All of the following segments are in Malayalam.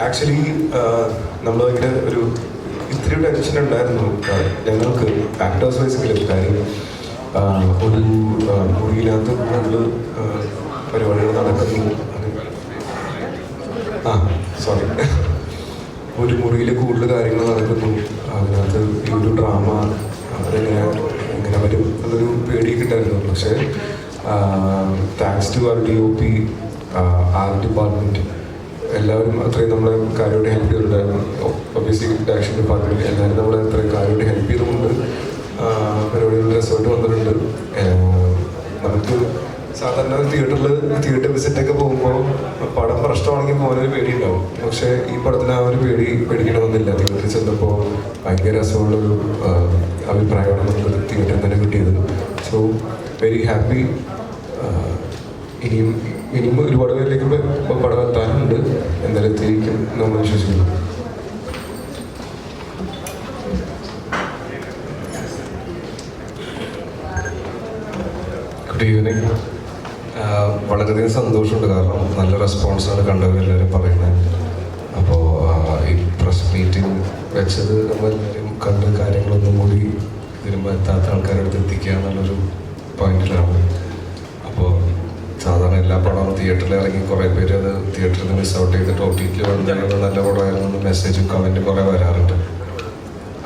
ആക്ച്വലി നമ്മളിങ്ങനെ ഒരു ഇത്തിരി ടെൻഷൻ ഉണ്ടായിരുന്നു ഞങ്ങൾക്ക് ആക്ടേഴ്സ് വൈസിലും. കാര്യം ഒരു മുറിയിനകത്ത് കൂടുതൽ പരിപാടികൾ നടക്കുന്നു. സോറി, ഒരു മുറിയിൽ കൂടുതൽ കാര്യങ്ങൾ നടക്കുന്നു. അതിനകത്ത് ഈ ഒരു ഡ്രാമ എങ്ങനെ വരും എന്നൊരു പേടിയൊക്കെ ഉണ്ടായിരുന്നു. പക്ഷേ താങ്ക്സ് ടു അവർ DOP, ആർട്ട് ഡിപ്പാർട്ട്മെൻറ്റ്, എല്ലാവരും അത്രയും നമ്മളെ കാര്യമായിട്ട് ഹെൽപ്പ് ചെയ്തിട്ടുണ്ടായിരുന്നു. ഒബ്വിയസ്ലി ഡയറക്ഷൻ ഡിപ്പാർട്ട്മെൻറ്റ് എല്ലാവരും നമ്മളെ അത്രയും കാര്യമായിട്ട് ഹെൽപ്പ് ചെയ്തുകൊണ്ട് പരിപാടികളുടെ റിസൾട്ട് വന്നിട്ടുണ്ട്. നമുക്ക് സാധാരണ തിയേറ്റർ വിസിറ്റൊക്കെ പോകുമ്പോൾ പടം പ്രശ്നമാണെങ്കിൽ പോകാനൊരു പേടിയുണ്ടാവും. പക്ഷേ ഈ പടത്തിന് ആ ഒരു പേടിക്കണമെന്നില്ല. തിയേറ്ററിൽ ചെന്നപ്പോൾ ഭയങ്കര രസമുള്ളൊരു അഭിപ്രായമാണ് നമുക്ക് തിയേറ്ററിൽ തന്നെ കിട്ടിയത്. So very happy. ഇനിയും ഒരുപാട് പേരിലേക്ക് പടം എത്താനുണ്ട്. എന്തായാലും എത്തിയിരിക്കും നമ്മൾ വിശ്വസിക്കുന്നു. Good evening. വളരെയധികം സന്തോഷമുണ്ട്. കാരണം നല്ല റെസ്പോൺസാണ് കണ്ടവരെല്ലാവരും പറയുന്നത്. അപ്പോൾ ഈ പ്രസ് മീറ്റിംഗ് വെച്ചത് നമ്മളെല്ലാവരും കണ്ട് കാര്യങ്ങളൊന്നും കൂടി ഇതിനുമ്പോൾ എത്താത്ത ആൾക്കാരുടെ അടുത്ത് എത്തിക്കുക എന്നുള്ളൊരു പോയിന്റിലാണ്. അപ്പോൾ സാധാരണ എല്ലാ പടവും തിയേറ്ററിൽ ഇറങ്ങി കുറേ പേര് അത് തിയേറ്ററിൽ നിന്ന് മിസ് ഔട്ട് ചെയ്തിട്ട് OTT വന്നത് നല്ല പടമായിരുന്നു മെസ്സേജും കമൻറ്റും കുറേ വരാറുണ്ട്.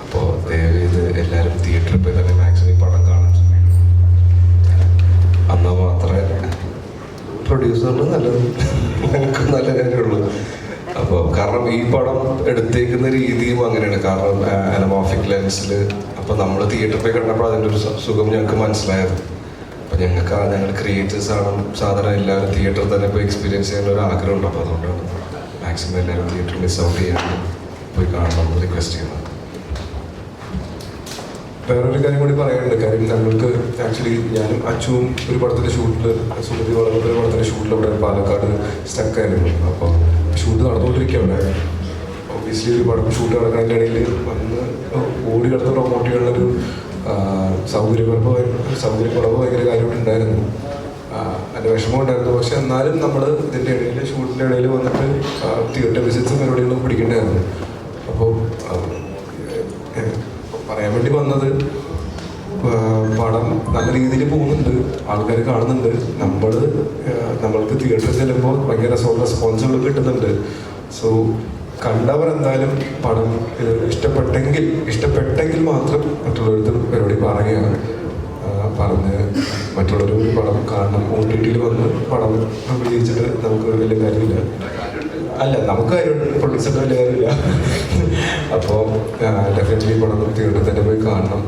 അപ്പോൾ ദയവ് ചെയ്ത് എല്ലാവരും തിയേറ്ററിൽ പോയി തന്നെ മാക്സിമം പടം കാണാൻ എന്നാൽ മാത്രമേ പ്രൊഡ്യൂസറിന് നല്ലത് ഞങ്ങൾക്ക് നല്ല കാര്യമുള്ളൂ. അപ്പോൾ കാരണം ഈ പടം എടുത്തേക്കുന്ന രീതിയും അങ്ങനെയാണ്. കാരണം അനമോർഫിക് ലെൻസിൽ അപ്പോൾ നമ്മൾ തിയേറ്ററിൽ പോയി കണ്ടപ്പോൾ അതിൻ്റെ ഒരു സുഖം ഞങ്ങൾക്ക് മനസ്സിലായത്. അപ്പോൾ ഞങ്ങൾ ക്രിയേറ്റേഴ്സാണ് സാധാരണ എല്ലാവരും തിയേറ്ററിൽ തന്നെ പോയി എക്സ്പീരിയൻസ് ചെയ്യാൻ ഒരു ആഗ്രഹമുണ്ട്. അപ്പോൾ അതുകൊണ്ടാണ് മാക്സിമം എല്ലാവരും തിയേറ്ററിൽ മിസ് ഔട്ട് ചെയ്യാണ്ട് പോയി കാണണമെന്ന് റിക്വസ്റ്റ് ചെയ്യുന്നത്. വേറൊരു കാര്യം കൂടി പറയാനുണ്ട്. കാര്യം ഞങ്ങൾക്ക് ആക്ച്വലി ഞാനും അച്ചുവും ഒരു പടത്തിൻ്റെ ഷൂട്ടിൽ, സുമതി വളർന്നൊരു പടത്തിൻ്റെ ഷൂട്ടിൽ ഇവിടെ പാലക്കാട് സ്റ്റക്കായിരുന്നു. അപ്പോൾ ഷൂട്ട് നടന്നുകൊണ്ടിരിക്കുക അവിടെ. ഒബ്വിയസ്ലി ഒരു പടം ഷൂട്ട് നടക്കുന്നതിൻ്റെ ഇടയിൽ വന്ന് ഓടി കിടന്ന് പ്രൊമോട്ട് ചെയ്യാനുള്ളൊരു സൗകര്യക്കുറവ് ഭയങ്കര കാര്യമായിട്ടുണ്ടായിരുന്നു. അതിൻ്റെ വിഷമം ഉണ്ടായിരുന്നു. പക്ഷെ എന്നാലും നമ്മൾ ഇതിൻ്റെ ഇടയിൽ ഷൂട്ടിൻ്റെ ഇടയിൽ വന്നിട്ട് തിയേറ്റർ വിസിറ്റ്സും പരിപാടികളും പിടിക്കേണ്ടായിരുന്നു. അപ്പോൾ പറയാൻ വേണ്ടി വന്നത്, പടം നല്ല രീതിയിൽ പോകുന്നുണ്ട്, ആൾക്കാർ കാണുന്നുണ്ട്. നമ്മൾക്ക് തിയേറ്ററിൽ ചെല്ലുമ്പോൾ ഭയങ്കര റെസ്പോൺസുകൾ കിട്ടുന്നുണ്ട്. സോ കണ്ടവർ എന്തായാലും പടം ഇഷ്ടപ്പെട്ടെങ്കിൽ മാത്രം മറ്റുള്ളവരുടെ പരിപാടി പറയുകയാണ്. പറഞ്ഞ് മറ്റുള്ളവർ പടം കാണണം. OTT വന്ന് പടം വിജയിച്ചിട്ട് നമുക്ക് വലിയ കാര്യമില്ല. അല്ല, നമുക്ക് കാര്യമുണ്ട്, പ്രൊഡ്യൂസറിന് വലിയ കാര്യമില്ല. അപ്പോൾ ഡെഫിനറ്റ്ലി പടം നമുക്ക് തിയേറ്ററിൽ തന്നെ പോയി കാണണം.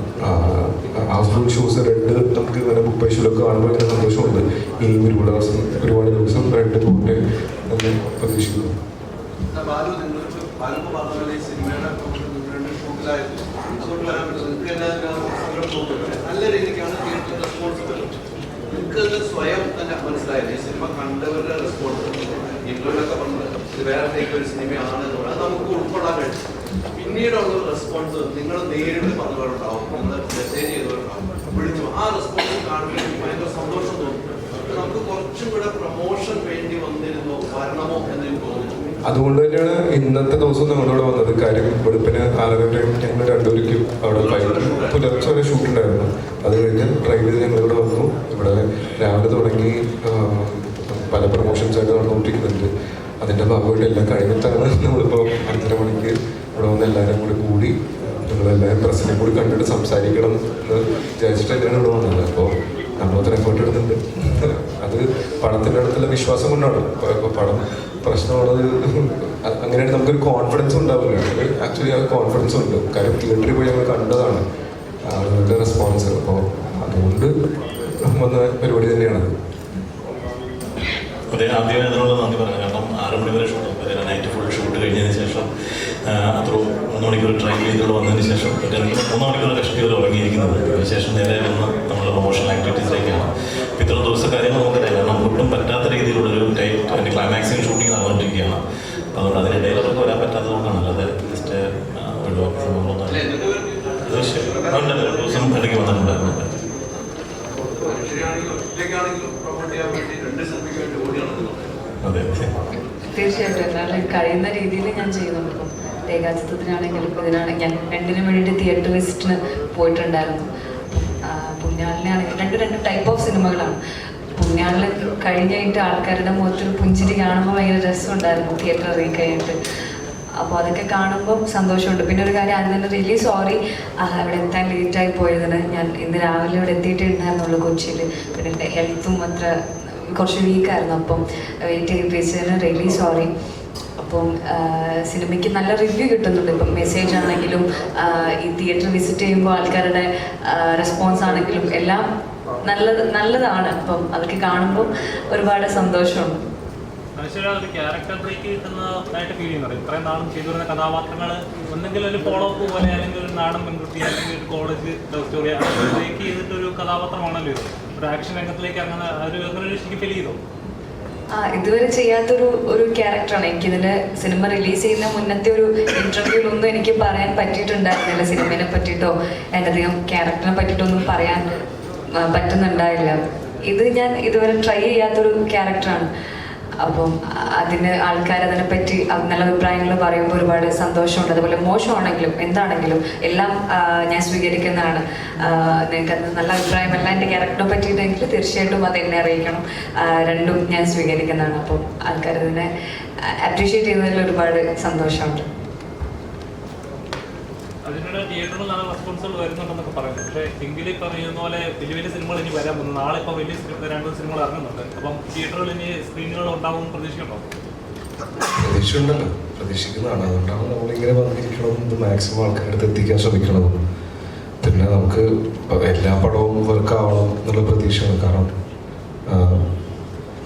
ഹൗസ്ഫുൾ ഷോസ് റെഡ് നമുക്ക് ഇങ്ങനെ ബുക്ക് ബൈ ഷോയിലൊക്കെ കാണുമ്പോൾ ഭയങ്കര സന്തോഷമുണ്ട്. ഇനിയും ഒരുപാട് ദിവസം റെഡ് പോയിട്ട് എന്ന് പ്രതീക്ഷിക്കുന്നു. നല്ല രീതിക്കാണ് തിയേറ്റർ റെസ്പോൺസിബിലിറ്റി. നിങ്ങൾക്ക് സ്വയം തന്നെ മനസ്സിലായത് ഈ സിനിമ കണ്ടവരുടെ റെസ്പോൺസിബിലിറ്റി. ഇന്റർവ്യൂലൊക്കെ പറഞ്ഞത് ഇത് വേറെ ഒരു സിനിമയാണ് അത് നമുക്ക് ഉൾക്കൊള്ളാൻ കഴിയും. പിന്നീടുള്ള റെസ്പോൺസ് നിങ്ങൾ നേരിട്ട് പറഞ്ഞവരുണ്ടാവും, നിങ്ങൾ മെസ്സേജ് ചെയ്തവരുണ്ടാവും, വിളിച്ചു. ആ റെസ്പോൺസ് കാണുമ്പോൾ ഭയങ്കര സന്തോഷം തോന്നും. നമുക്ക് കുറച്ചും കൂടെ പ്രൊമോഷൻ വേണ്ടി വന്നിരുന്നോ, വരണമോ എന്ന് തോന്നുന്നു. അതുകൊണ്ട് തന്നെയാണ് ഇന്നത്തെ ദിവസം ഞങ്ങളിവിടെ വന്നത്. കാര്യം വെളുപ്പിന് 6:30 ഞങ്ങൾ രണ്ടുപേർക്കും അവിടെ പുലർച്ചെ വരെ ഷൂട്ട് ഉണ്ടായിരുന്നു. അത് കഴിഞ്ഞ് ഡ്രൈവ് ചെയ്ത് ഞങ്ങളിവിടെ വന്നു. ഇവിടെ രാവിലെ തുടങ്ങി പല പ്രൊമോഷൻസായിട്ട് നടന്നുകൊണ്ടിരിക്കുന്നുണ്ട്. അതിൻ്റെ ഭാഗമായിട്ട് എല്ലാം കഴിഞ്ഞിട്ടാണ് നമ്മളിപ്പോൾ 5:30 മണിക്ക് ഇവിടെ വന്ന് എല്ലാവരും കൂടി നിങ്ങളെല്ലാവരും പ്രസിനെ കൂടി കണ്ടിട്ട് സംസാരിക്കണം എന്ന് വിചാരിച്ചിട്ട് തന്നെയാണ് ഇവിടെ വന്നത്. അപ്പോൾ നമ്മളത്ര എഫേർട്ട് എടുക്കുന്നുണ്ട്. അത് പടത്തിൻ്റെ അടുത്തുള്ള വിശ്വാസം കൊണ്ടാണ്. പടം പ്രശ്നമുള്ളത് അങ്ങനെയാണ്. നമുക്കൊരു കോൺഫിഡൻസ് ഉണ്ടാവില്ല. ആക്ച്വലി ആ കോൺഫിഡൻസ് ഉണ്ട്. കാര്യം തിയേറ്ററിൽ പോയി ഞങ്ങൾ കണ്ടതാണ് ആളുകളുടെ റെസ്പോൺസ്. അപ്പോൾ അതുകൊണ്ട് വന്ന പരിപാടി തന്നെയാണത്. അതെ, ആദ്യമേ അതിനുള്ള നന്ദി പറഞ്ഞു. കാരണം 6 മണി വരെ ഷൂട്ട്, നൈറ്റ് ഫുൾ ഷൂട്ട് കഴിഞ്ഞതിന് ശേഷം അത്ര 3 മണിക്കൂർ ട്രെയിൻ ചെയ്തുകൊണ്ട് വന്നതിന് ശേഷം 3 മണിക്കൂർ കഷ്ടപ്പെട്ട് ഉറങ്ങിയിരിക്കുന്നത്. അതിനുശേഷം നേരെ വന്ന് നമ്മൾ പ്രൊമോഷണൽ ആക്ടിവിറ്റീസിലേക്കാണ്. ഇത്ര ദിവസത്തെ കാര്യങ്ങൾ നമുക്കറിയാം. കാരണം ഒട്ടും പറ്റാത്ത രീതിയിലുള്ളൊരു ടൈറ്റ് അതിൻ്റെ ക്ലൈമാക്സിങ് ഷൂട്ടിങ് നടന്നുകൊണ്ടിരിക്കുകയാണ്. അതുകൊണ്ട് അതിനിടയിൽ അവർക്ക് വരാൻ പറ്റാത്തതുകൊണ്ടാണ്. അല്ലാതെ ജസ്റ്റ് ഒഴിവാക്കിയ സംഭവങ്ങളൊന്നും ദിവസം ഇടയ്ക്ക് വന്നിട്ടുണ്ടായിരുന്നു. അതെ. തീർച്ചയായിട്ടും എന്നാൽ കഴിയുന്ന രീതിയിൽ ഞാൻ ചെയ്യുന്നുണ്ട്. ഇപ്പം ഏകാചിത്വത്തിനാണെങ്കിലും ഇതിനാണെങ്കിൽ ഞാൻ രണ്ടിനും വേണ്ടിയിട്ട് തിയേറ്റർ വിസിറ്റിന് പോയിട്ടുണ്ടായിരുന്നു. പുണ്യാളിനാണെങ്കിൽ രണ്ട് ടൈപ്പ് ഓഫ് സിനിമകളാണ്. പുണ്യാളിൽ കഴിഞ്ഞിട്ട് ആൾക്കാരുടെ മുഖത്തൊരു പുഞ്ചിരി കാണുമ്പോൾ ഭയങ്കര രസമുണ്ടായിരുന്നു തിയേറ്റർ ഇറങ്ങി കഴിഞ്ഞിട്ട്. അപ്പോൾ അതൊക്കെ കാണുമ്പോൾ സന്തോഷമുണ്ട്. പിന്നെ ഒരു കാര്യം, അതിന് റിയലി സോറി അവിടെ എത്താൻ ലേറ്റായി പോയതിന്. ഞാൻ ഇന്ന് രാവിലെ ഇവിടെ എത്തിയിട്ടുണ്ടായിരുന്നുള്ളൂ കൊച്ചിയിൽ. പിന്നെ എൻ്റെ ഹെൽത്തും അത്ര കുറച്ച് വീക്കായിരുന്നു. അപ്പം വെയിറ്റ് ചെയ്യിപ്പിച്ചതിന് റിയലി സോറി. അപ്പം സിനിമയ്ക്ക് നല്ല റിവ്യൂ കിട്ടുന്നുണ്ട്. ഇപ്പം മെസ്സേജ് ആണെങ്കിലും ഈ തിയേറ്റർ വിസിറ്റ് ചെയ്യുമ്പോൾ ആൾക്കാരുടെ റെസ്പോൺസ് ആണെങ്കിലും എല്ലാം നല്ലതാണ്. അപ്പം അതൊക്കെ കാണുമ്പോൾ ഒരുപാട് സന്തോഷമുണ്ട്. മനുഷ്യരുടെ ഒരു ക്യാരക്ടർ ബ്രേക്ക് കിട്ടുന്നതായിട്ട് ഫീൽ ചെയ്യുന്നുണ്ട്. ഇത്രയും നാളും ചെയ്തു വരുന്ന കഥാപാത്രങ്ങൾ ഒന്നെങ്കിൽ ഒരു ഫോളോ അപ്പ് പോലെ, അല്ലെങ്കിൽ ഒരു നാടൻ പെൺകുട്ടി, അല്ലെങ്കിൽ ഒരു കോളേജ് ലവ് സ്റ്റോറി ബ്രേക്ക് ചെയ്തിട്ടൊരു കഥാപാത്രമാണല്ലോ ഇത്. ഒരു ആക്ഷൻ രംഗത്തിലേക്ക് അങ്ങനെ ഒരു ശരിക്കും ഫീൽ ചെയ്തോ? ഇതുവരെ ചെയ്യാത്തൊരു ക്യാരക്ടറാണ്. എനിക്കിതിൻ്റെ സിനിമ റിലീസ് ചെയ്യുന്ന മുന്നത്തെ ഒരു ഇൻ്റർവ്യൂവിലൊന്നും എനിക്ക് പറയാൻ പറ്റിയിട്ടുണ്ടായിരുന്നില്ല. സിനിമയെ പറ്റിയിട്ടോ എൻ്റെ അധികം ക്യാരക്ടറിനെ പറ്റിയിട്ടൊന്നും പറയാൻ പറ്റുന്നുണ്ടായില്ല. ഇത് ഞാൻ ഇതുവരെ ട്രൈ ചെയ്യാത്തൊരു ക്യാരക്ടറാണ്. അപ്പം അതിന് ആൾക്കാർ അതിനെപ്പറ്റി നല്ല അഭിപ്രായങ്ങൾ പറയുമ്പോൾ ഒരുപാട് സന്തോഷമുണ്ട്. അതുപോലെ മോശമാണെങ്കിലും എന്താണെങ്കിലും എല്ലാം ഞാൻ സ്വീകരിക്കുന്നതാണ്. നിങ്ങൾക്ക് അത് നല്ല അഭിപ്രായമല്ല എൻ്റെ ക്യാരക്ടറിനെ പറ്റിയിട്ടെങ്കിൽ തീർച്ചയായിട്ടും അത് എന്നെ അറിയിക്കണം. രണ്ടും ഞാൻ സ്വീകരിക്കുന്നതാണ്. അപ്പം ആൾക്കാരതിനെ അപ്രീഷിയേറ്റ് ചെയ്യുന്നതിൽ ഒരുപാട് സന്തോഷമുണ്ട്. അതിനുള്ള തിയേറ്ററിൽ നല്ല റെസ്പോൺസുകൾ വരുന്നുണ്ടെന്നൊക്കെ പറയുന്നു. പക്ഷേ എങ്കിൽ ഈ പറയുന്ന പോലെ വലിയ വലിയ സിനിമകൾ ഇനി വരാൻ പോകുന്നു. നാളെ ഇപ്പോൾ വലിയ 2 സിനിമകൾ ഇറങ്ങുന്നുണ്ട്. അപ്പം തിയേറ്ററിൽ ഇനി സ്ക്രീനുകൾ ഉണ്ടാവും പ്രതീക്ഷിക്കുന്നുണ്ടോ? പ്രതീക്ഷയുണ്ടല്ലോ, പ്രതീക്ഷിക്കുന്നതാണ്. അതുകൊണ്ടാണ് നമ്മളിങ്ങനെ വന്നിരിക്കണം, ഇത് മാക്സിമം ആൾക്കാരുടെ അടുത്ത് എത്തിക്കാൻ ശ്രമിക്കണത്. പിന്നെ നമുക്ക് എല്ലാ പടവും വർക്കാവണം എന്നുള്ള പ്രതീക്ഷയാണ്. കാരണം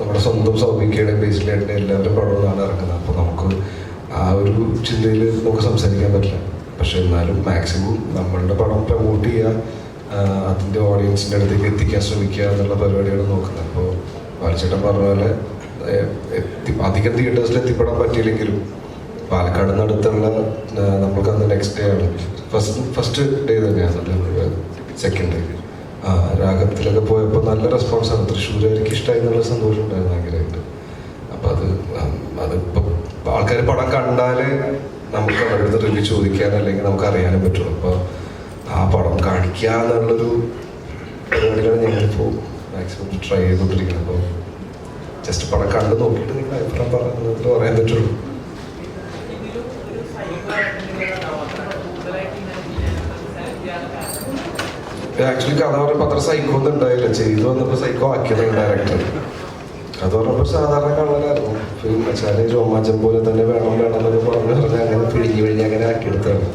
നമ്മുടെ സ്വന്തം സൗഭിക്കയുടെ ബേസിലായിട്ട് എല്ലാവരും പടവും നാളെ ഇറങ്ങുന്നത്. അപ്പോൾ നമുക്ക് ആ ഒരു ചിന്തയിൽ നമുക്ക് സംസാരിക്കാൻ പറ്റില്ല. പക്ഷെ എന്നാലും മാക്സിമം നമ്മളുടെ പടം പ്രമോട്ട് ചെയ്യുക, അതിൻ്റെ ഓഡിയൻസിൻ്റെ അടുത്തേക്ക് എത്തിക്കാൻ ശ്രമിക്കുക എന്നുള്ള പരിപാടിയാണ് നോക്കുന്നത്. അപ്പോൾ ബാലചേട്ടൻ പറഞ്ഞ പോലെ അധികം തിയേറ്റേഴ്സിൽ എത്തിപ്പെടാൻ പറ്റിയില്ലെങ്കിലും പാലക്കാട് അടുത്തുള്ള നമ്മൾക്ക് അന്ന് നെക്സ്റ്റ് ഡേ ആണ്, ഫസ്റ്റ് ഡേ തന്നെയാണ്, സെക്കൻഡ് ഡേ രാഗത്തിലൊക്കെ പോയപ്പോൾ നല്ല റെസ്പോൺസാണ്. തൃശ്ശൂരുകാർക്ക് ഇഷ്ടമായി എന്നുള്ള സന്തോഷം ഉണ്ടായിരുന്നു ഭയങ്കരമായിട്ട്. അപ്പോൾ അതിപ്പോൾ ആൾക്കാർ പടം കണ്ടാലേ നമുക്ക് അവരുടെ അടുത്ത് റിവ്യൂ ചോദിക്കാൻ അല്ലെങ്കിൽ നമുക്ക് അറിയാനും പറ്റുള്ളൂ. അപ്പോൾ ആ പടം കാണിക്കുക എന്നുള്ളൊരു പരിപാടിയിലാണ് ഞങ്ങളിപ്പോൾ മാക്സിമം ട്രൈ ചെയ്തുകൊണ്ടിരിക്കുന്നത്. അപ്പോൾ ജസ്റ്റ് പടം കണ്ട് നോക്കിയിട്ട് നിങ്ങൾ അഭിപ്രായം പറഞ്ഞതിൽ പറയാൻ പറ്റുള്ളൂ. ആക്ച്വലി കഥ പറഞ്ഞപ്പോൾ അത്ര സൈക്കോ ഒന്നും ഉണ്ടായില്ല. ചെയ്തു വന്നപ്പോൾ സൈക്കോ ആക്കിയതാണ് ഡയറക്ടർ. അത് പറഞ്ഞപ്പോൾ സാധാരണ കള്ളനായിരുന്നു. ഫിലിം വെച്ചാൽ രോമാഞ്ചം പോലെ തന്നെ വേണമെന്നൊക്കെ പറഞ്ഞ് അങ്ങനെ പിഴിഞ്ഞ് അങ്ങനെ ആക്കിയെടുത്താണ്.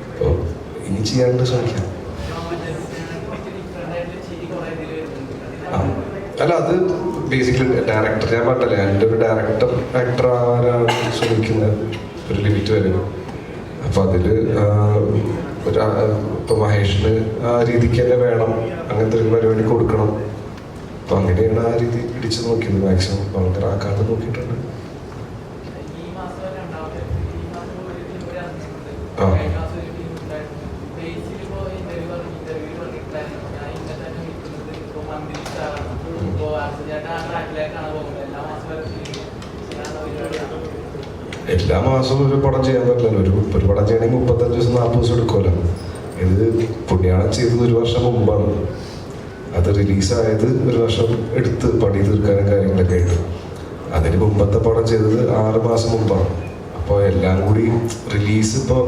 അപ്പോൾ ഇനി ചെയ്യാണ്ട് ശ്രമിക്കാം. അല്ല, അത് ബേസിക്കലി ഡയറക്ടർ, ഞാൻ പറഞ്ഞല്ലേ എൻ്റെ ഒരു ഡയറക്ടർ ആക്ടർ ആവാനാണ് ശ്രമിക്കുന്നത് ഒരു ലിമിറ്റ് വരെ. അപ്പോൾ അതിൽ ഇപ്പോൾ മഹേഷിന് ആ രീതിക്ക് തന്നെ വേണം, അങ്ങനത്തെ ഒരു പരിപാടി കൊടുക്കണം. അപ്പോൾ അങ്ങനെയാണ് ആ രീതി പിടിച്ച് നോക്കിയത്. മാക്സിമം വളരെ ആക്കാണ്ട് നോക്കിയിട്ടുണ്ട്. എല്ലാ മാസവും ഒരു പടം ചെയ്യാൻ പറ്റില്ലല്ലോ. ഒരു പടം ചെയ്യണമെങ്കിൽ 35 ദിവസം 40 ദിവസം എടുക്കുമല്ലോ. ഇത് പുണ്യാളം ചെയ്തത് 1 വർഷം മുമ്പാണ്. അത് റിലീസായത് 1 വർഷം എടുത്ത് പണി തീർക്കാനും കാര്യങ്ങളൊക്കെ ആയിട്ട്. അതിന് മുമ്പത്തെ പടം ചെയ്തത് 6 മാസം മുമ്പാണ്. അപ്പോൾ എല്ലാം കൂടി റിലീസ് ഇപ്പോൾ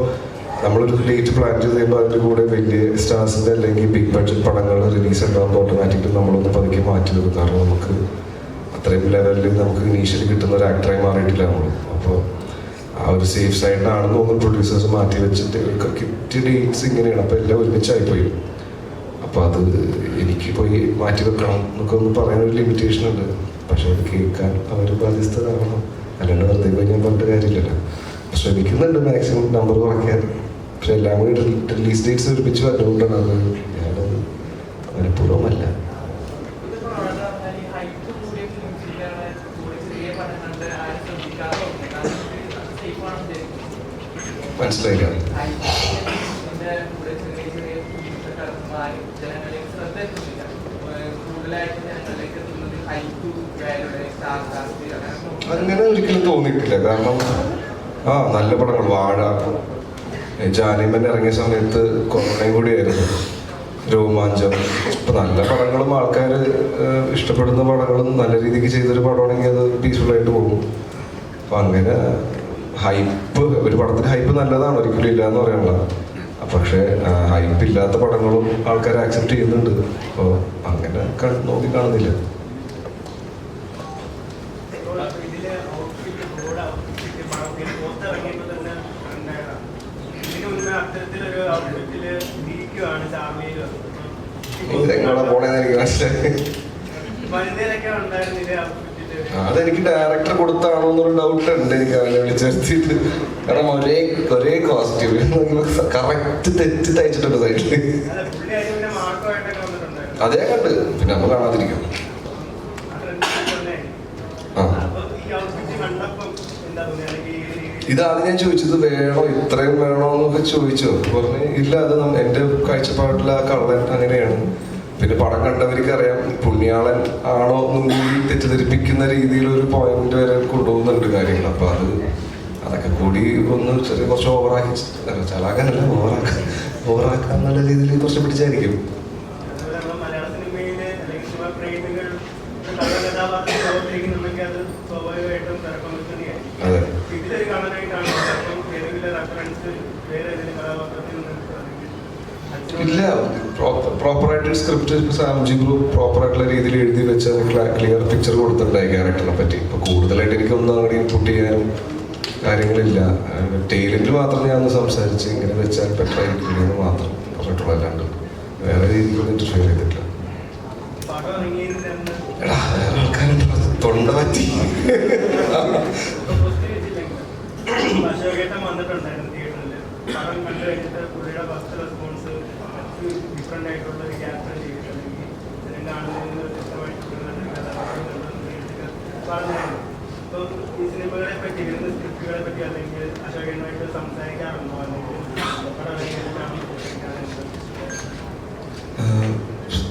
നമ്മളൊരു ഡേറ്റ് പ്ലാൻ ചെയ്ത് കഴിയുമ്പോൾ അതിൻ്റെ കൂടെ വലിയ സ്റ്റാർസിൻ്റെ അല്ലെങ്കിൽ ബിഗ് ബഡ്ജറ്റ് പടങ്ങൾ റിലീസ് ഉണ്ടാകുമ്പോൾ ഓട്ടോമാറ്റിക്കലി നമ്മളൊന്ന് പതുക്കെ മാറ്റി വെക്കും. കാരണം നമുക്ക് അത്രയും ലെവലിൽ നമുക്ക് ഇനീഷ്യലി കിട്ടുന്ന ഒരു ആക്ടറായി മാറിയിട്ടില്ല നമ്മൾ. അപ്പോൾ ആ ഒരു സേഫ് സൈഡിലാണെന്ന് തോന്നുന്നു പ്രൊഡ്യൂസേഴ്സ് മാറ്റി വെച്ചിട്ട് കിട്ടിയ ഡേറ്റ്സ് ഇങ്ങനെയാണ്. അപ്പോൾ എല്ലാം ഒരുമിച്ചായിപ്പോയി. അപ്പോൾ അത് എനിക്ക് പോയി മാറ്റി വെക്കണം എന്നൊക്കെ ഒന്ന് പറയാനൊരു ലിമിറ്റേഷൻ ഉണ്ട്. പക്ഷെ അത് കേൾക്കാൻ അവർ ബാധ്യസ്ഥരാകണം. അല്ലാണ്ട് വെറുതെ പോയി ഞാൻ പറഞ്ഞിട്ട് കാര്യമില്ലല്ലോ. ശ്രമിക്കുന്നുണ്ട് മാക്സിമം നമ്പർ കുറയ്ക്കാൻ. പക്ഷെ എല്ലാം കൂടി റിലീസ് ഡേറ്റ്സ് ഒരുമിച്ച് വരുന്നതുകൊണ്ടാണ് അത് ഞാനത് മനഃപൂർവ്വമല്ല. മനസ്സിലായില്ല. അങ്ങനെ ഒരിക്കലും തോന്നിയിട്ടില്ല. കാരണം നല്ല പടങ്ങൾ, വാഴ, ജാനിമൻ ഇറങ്ങിയ സമയത്ത് കൊറോണയും കൂടിയായിരുന്നു, രോമാഞ്ചം. ഇപ്പം നല്ല പടങ്ങളും ആൾക്കാർ ഇഷ്ടപ്പെടുന്ന പടങ്ങളും നല്ല രീതിക്ക് ചെയ്തൊരു പടമാണെങ്കിൽ അത് പീസ്ഫുള്ളായിട്ട് പോകും. അപ്പം അങ്ങനെ ഹൈപ്പ്, ഒരു പടത്തിന് ഹൈപ്പ് നല്ലതാണ്, ഒരിക്കലും ഇല്ല എന്ന് പറയാനുള്ള. പക്ഷേ ഹൈപ്പ് ഇല്ലാത്ത പടങ്ങളും ആൾക്കാർ ആക്സെപ്റ്റ് ചെയ്യുന്നുണ്ട്. അപ്പോൾ അങ്ങനെ നോക്കി കാണുന്നില്ല. എങ്ങോട്ടാ പോണേന്ന് എനിക്ക് മനസ്സിലായി. അതെനിക്ക് ഡയറക്ടർ കൊടുത്താണോ എന്നൊരു ഡൗട്ട് ഉണ്ട് എനിക്ക് അവനെ വിളിച്ചെടുത്തിട്ട്. കാരണം ഒരേ കോസ്റ്റ്യൂം കറക്റ്റ് തെറ്റ് തയ്ച്ചിട്ടുണ്ട് സൈഡില്. അതേ കണ്ട് പിന്നെ നമ്മൾ കാണാതിരിക്കും. ഇതാദ്യം ഞാൻ ചോദിച്ചത് വേണോ, ഇത്രയും വേണോ എന്നൊക്കെ ചോദിച്ചു. പറഞ്ഞ് ഇല്ല, അത് എൻ്റെ കാഴ്ചപ്പാടിൽ ആ കള്ളൻ അങ്ങനെയാണ്. പിന്നെ പടം കണ്ടവർക്ക് അറിയാം പുണ്യാളൻ ആണോ എന്നും കൂടി തെറ്റിദ്ധരിപ്പിക്കുന്ന രീതിയിലൊരു പോയിന്റ് വരെ കൊണ്ടുപോകുന്നുണ്ട് കാര്യങ്ങൾ. അപ്പൊ അതൊക്കെ കൂടി ഒന്ന് കുറച്ച് ഓവറാക്കി, ചലാകാനല്ല ഓവറാക്കാന്നുള്ള രീതിയിൽ കുറച്ച് പിടിച്ചായിരിക്കും. അതെ, ഇല്ല, പ്രോപ്പറായിട്ട് സ്ക്രിപ്റ്റ് സാംജി ഗ്രൂപ്പ് പ്രോപ്പറായിട്ടുള്ള രീതിയിൽ എഴുതി വെച്ച് ക്ലിയർ പിക്ചർ കൊടുത്തിട്ടുണ്ടായി ക്യാരക്ടറിനെ പറ്റി. ഇപ്പൊ കൂടുതലായിട്ട് എനിക്കൊന്നും അങ്ങനെ ഇൻപുട്ട് ചെയ്യാനും കാര്യങ്ങളില്ല. ടെയിലിൽ മാത്രം ഞാൻ ഒന്ന് സംസാരിച്ച് ഇങ്ങനെ വെച്ചാൽ ബെറ്റർ ആയിരിക്കില്ലെന്ന് മാത്രം പറഞ്ഞിട്ടുള്ള, അല്ലാണ്ട് വേറെ രീതിയിലൊന്നും ഇന്റർഫിയർ ചെയ്തിട്ടില്ല. എടാ, വേറെ ആൾക്കാരുണ്ട്, തൊണ്ട പറ്റി.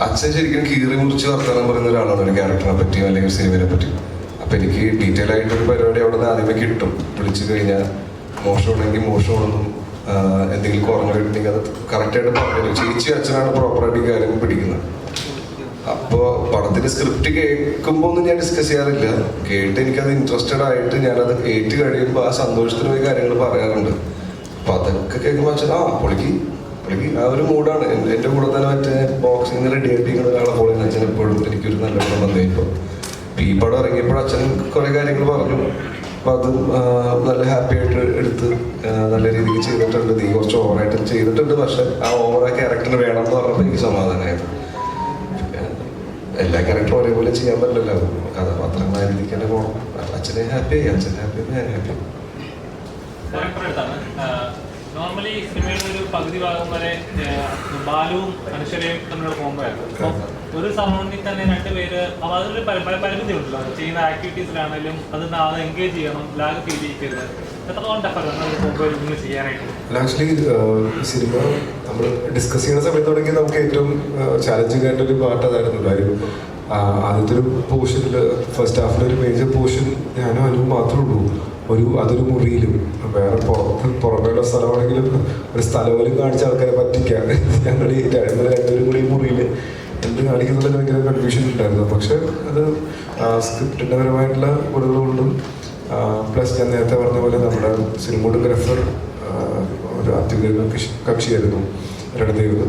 അച്ഛൻ ശരിക്കും കീറി മുറിച്ച് വർത്തമാനം പറയുന്ന ഒരാളാണ് ഒരു ക്യാരക്ടറിനെ പറ്റിയോ അല്ലെങ്കിൽ സിനിമയെ പറ്റിയും. അപ്പം എനിക്ക് ഡീറ്റെയിൽ ആയിട്ടൊരു പരിപാടി അവിടെ നിന്ന് ആദ്യമേ കിട്ടും. വിളിച്ചു കഴിഞ്ഞാൽ മോശമാണെങ്കിൽ മോശമാണെന്നും എന്തെങ്കിലും കുറഞ്ഞിട്ടുണ്ടെങ്കിൽ അത് കറക്റ്റായിട്ട് പറഞ്ഞു. ചേച്ചി അച്ഛനാണ് പ്രോപ്പറായിട്ട് ഈ കാര്യം പിടിക്കുന്നത്. അപ്പോൾ പടത്തിന്റെ സ്ക്രിപ്റ്റ് കേൾക്കുമ്പോൾ ഒന്നും ഞാൻ ഡിസ്കസ് ചെയ്യാറില്ല. കേട്ട് എനിക്കത് ഇൻട്രസ്റ്റഡ് ആയിട്ട് ഞാനത് കേട്ട് കഴിയുമ്പോൾ ആ സന്തോഷത്തിന് പോയി കാര്യങ്ങൾ പറയാറുണ്ട്. അപ്പം അതൊക്കെ കേൾക്കുമ്പോൾ അച്ഛൻ പൊളിക്ക് ആ ഒരു മൂഡാണ്. എൻ്റെ കൂടെ തന്നെ മറ്റേ ബോക്സിങ്ങിന് റെഡി ആയിട്ടിരിക്കുന്ന ഒരാളെ പോലെ അച്ഛൻ എപ്പോഴും എനിക്കൊരു നല്ല പടം വന്നു കഴിഞ്ഞപ്പോൾ. ഈ പടം ഇറങ്ങിയപ്പോൾ അച്ഛൻ കുറേ കാര്യങ്ങൾ പറഞ്ഞു. അപ്പം അത് നല്ല ഹാപ്പി ആയിട്ട് എടുത്ത് നല്ല രീതിക്ക് ചെയ്തിട്ടുണ്ട്. നീ കുറച്ച് ഓവറായിട്ട് ചെയ്തിട്ടുണ്ട്, പക്ഷെ ആ ഓവറാ ക്യാരക്ടറിന് വേണം എന്ന് പറഞ്ഞപ്പോൾ എനിക്ക് സമാധാനമായിരുന്നു. എല്ലാ ക്യാരക്ടറും ഒരേപോലെ ചെയ്യാൻ പറ്റില്ലല്ലോ, കഥാപാത്രങ്ങളായ രീതിക്ക് തന്നെ പോകണം. അച്ഛനെ ഹാപ്പി ആയി, അച്ഛൻ ഹാപ്പി ആയി, ഞാൻ ഹാപ്പി. നോർമലി സിനിമയുടെ ഒരു പകുതി ഭാഗം വരെ ബാലുവും അനശ്വരയും തമ്മിലുള്ള കോമ്പോയാണ്. ഒരു സറൗണ്ടിൽ തന്നെ രണ്ടുപേര്, അപ്പോൾ അതൊരു പരിമിതി ഉണ്ടല്ലോ ചെയ്യുന്ന ആക്ടിവിറ്റീസിലാണെങ്കിലും അത് എൻഗേജ് ചെയ്യണം, ലാഗ് ഫീൽ ചെയ്യരുത്. എത്രത്തോളം ടഫാണ് ഒരു കോമ്പോ നിങ്ങൾ ചെയ്യാനായിട്ട്? ആക്ച്വലി സിനിമ നമ്മൾ ഡിസ്കസ് ചെയ്യുന്ന സമയത്ത് തുടങ്ങി നമുക്ക് ഏറ്റവും ചാലഞ്ചിങ് ആയിട്ടൊരു പാർട്ട് അതായിരുന്നു. കാര്യം ആദ്യത്തെ ഒരു പോർഷനിൽ ഫസ്റ്റ് ഹാഫിലൊരു മേജർ പോർഷൻ ഞാനും അനുവും മാത്രമേ ഉള്ളൂ. അതൊരു മുറിയിലും, വേറെ പുറമേയുള്ള സ്ഥലമാണെങ്കിലും ഒരു സ്ഥലം പോലും കാണിച്ച ആൾക്കാരെ പറ്റിക്കാൻ ഞങ്ങൾ രണ്ടുപേരും കൂടി ഈ മുറിയിൽ എന്ത് കാണിക്കുന്നതിൽ ഭയങ്കര കൺഫ്യൂഷൻ ഉണ്ടായിരുന്നു. പക്ഷെ അത് സ്ക്രിപ്റ്റിൻ്റെ പരമായിട്ടുള്ള ഗുണങ്ങളുകൊണ്ടും പ്ലസ് ഞാൻ നേരത്തെ പറഞ്ഞ പോലെ നമ്മുടെ സിനിമോട്ടോഗ്രാഫർ ഒരു അത്യുഗ്രഹ കക്ഷിയായിരുന്നു രണദേവ്.